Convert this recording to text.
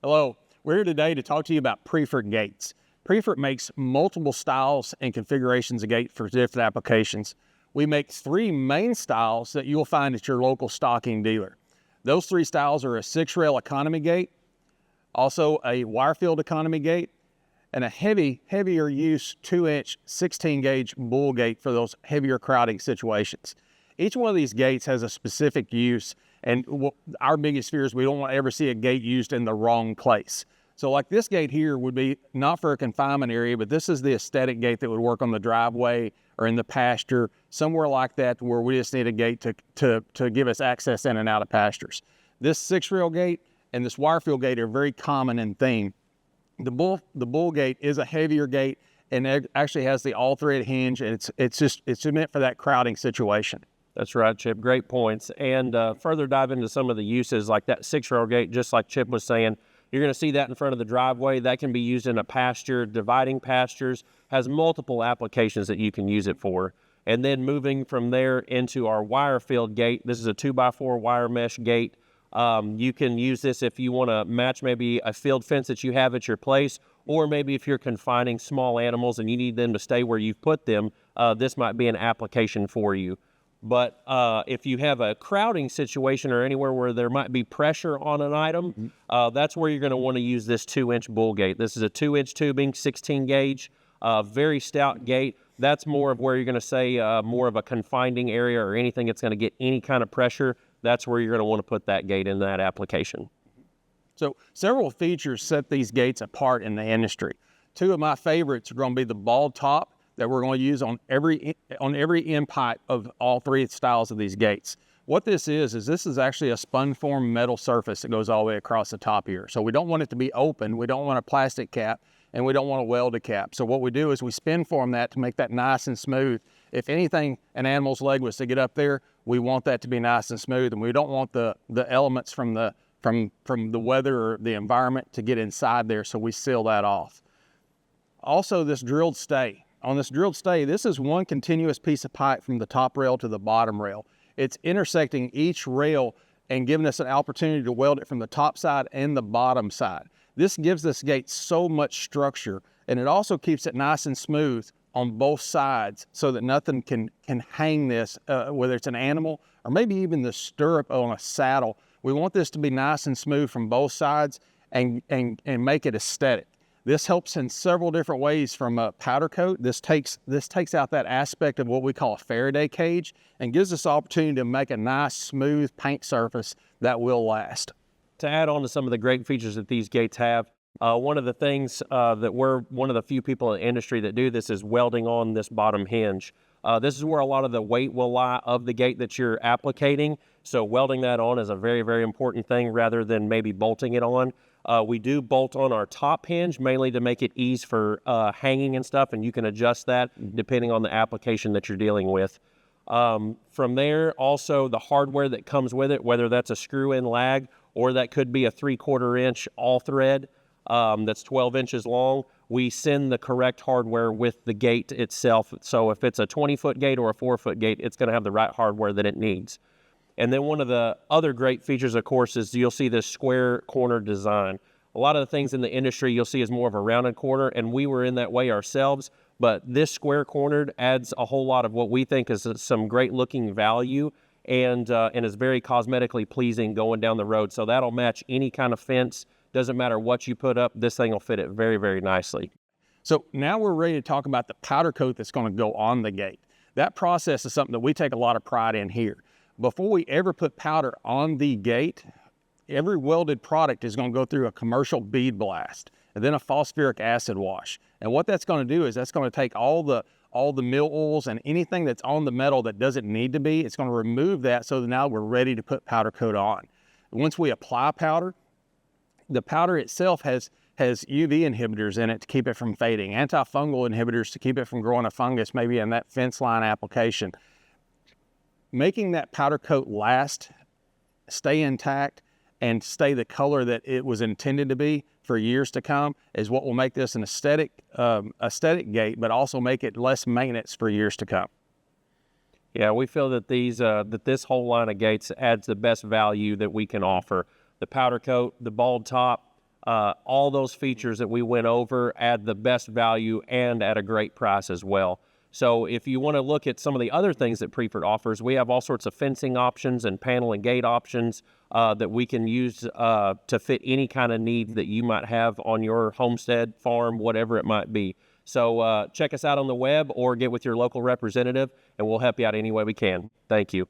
Hello, we're here today to talk to you about Priefert gates. Priefert makes multiple styles and configurations of gate for different applications. We make three main styles that you'll find at your local stocking dealer. Those three styles are a 6-rail economy gate, also a wire-filled economy gate, and a heavier use 2-inch 16-gauge bull gate for those heavier crowding situations. Each one of these gates has a specific use, and our biggest fear is we don't want to ever see a gate used in the wrong place. So like this gate here would be not for a confinement area, but this is the aesthetic gate that would work on the driveway or in the pasture, somewhere like that where we just need a gate to give us access in and out of pastures. This 6-rail gate and this wire-filled gate are very common in theme. The bull gate is a heavier gate and it actually has the all-thread hinge, and it's meant for that crowding situation. That's right, Chip. Great points. And further dive into some of the uses, like that 6-rail gate, just like Chip was saying, you're going to see that in front of the driveway. That can be used in a pasture, dividing pastures, has multiple applications that you can use it for. And then moving from there into our wire-filled gate, this is a 2x4 wire mesh gate. You can use this if you want to match maybe a field fence that you have at your place, or maybe if you're confining small animals and you need them to stay where you've put them, this might be an application for you. But if you have a crowding situation or anywhere where there might be pressure on an item, that's where you're going to want to use this 2-inch bull gate. This is a 2-inch tubing, 16 gauge, very stout gate. That's more of where you're going to say more of a confining area or anything that's going to get any kind of pressure. That's where you're going to want to put that gate in that application. So several features set these gates apart in the industry. Two of my favorites are going to be the bald top that we're going to use on every end pipe of all three styles of these gates. What this is this is actually a spun form metal surface that goes all the way across the top here. So we don't want it to be open, we don't want a plastic cap, and we don't want a welded cap. So what we do is we spin form that to make that nice and smooth. If anything, an animal's leg was to get up there, we want that to be nice and smooth, and we don't want the elements from the weather or the environment to get inside there, so we seal that off. Also, this drilled stay. On this drilled stay, this is one continuous piece of pipe from the top rail to the bottom rail. It's intersecting each rail and giving us an opportunity to weld it from the top side and the bottom side. This gives this gate so much structure, and it also keeps it nice and smooth on both sides so that nothing can hang this, whether it's an animal or maybe even the stirrup on a saddle. We want this to be nice and smooth from both sides and make it aesthetic. This helps in several different ways from a powder coat. This takes out that aspect of what we call a Faraday cage and gives us the opportunity to make a nice, smooth paint surface that will last. To add on to some of the great features that these gates have, one of the things that we're one of the few people in the industry that do this is welding on this bottom hinge. This is where a lot of the weight will lie of the gate that you're applicating. So welding that on is a very, very important thing rather than maybe bolting it on. We do bolt on our top hinge mainly to make it ease for hanging and stuff, and you can adjust that depending on the application that you're dealing with. From there, also the hardware that comes with it, whether that's a screw-in lag or that could be a 3/4 inch all thread that's 12 inches long, we send the correct hardware with the gate itself. So if it's a 20-foot gate or a 4-foot gate, it's going to have the right hardware that it needs. And then one of the other great features, of course, is you'll see this square corner design. A lot of the things in the industry you'll see is more of a rounded corner, and we were in that way ourselves, but this square cornered adds a whole lot of what we think is some great looking value and is very cosmetically pleasing going down the road. So that'll match any kind of fence. Doesn't matter what you put up, this thing will fit it very, very nicely. So now we're ready to talk about the powder coat that's going to go on the gate. That process is something that we take a lot of pride in here. Before we ever put powder on the gate, every welded product is going to go through a commercial bead blast and then a phosphoric acid wash. And what that's going to do is that's going to take all the mill oils and anything that's on the metal that doesn't need to be, it's going to remove that so that now we're ready to put powder coat on. Once we apply powder, the powder itself has UV inhibitors in it to keep it from fading, antifungal inhibitors to keep it from growing a fungus, maybe in that fence line application. Making that powder coat last, stay intact, and stay the color that it was intended to be for years to come is what will make this an aesthetic gate, but also make it less maintenance for years to come. Yeah, we feel that this whole line of gates adds the best value that we can offer. The powder coat, the bald top, All those features that we went over add the best value and at a great price as well. So if you want to look at some of the other things that Priefert offers, we have all sorts of fencing options and panel and gate options that we can use to fit any kind of need that you might have on your homestead, farm, whatever it might be. So check us out on the web or get with your local representative, and we'll help you out any way we can. Thank you.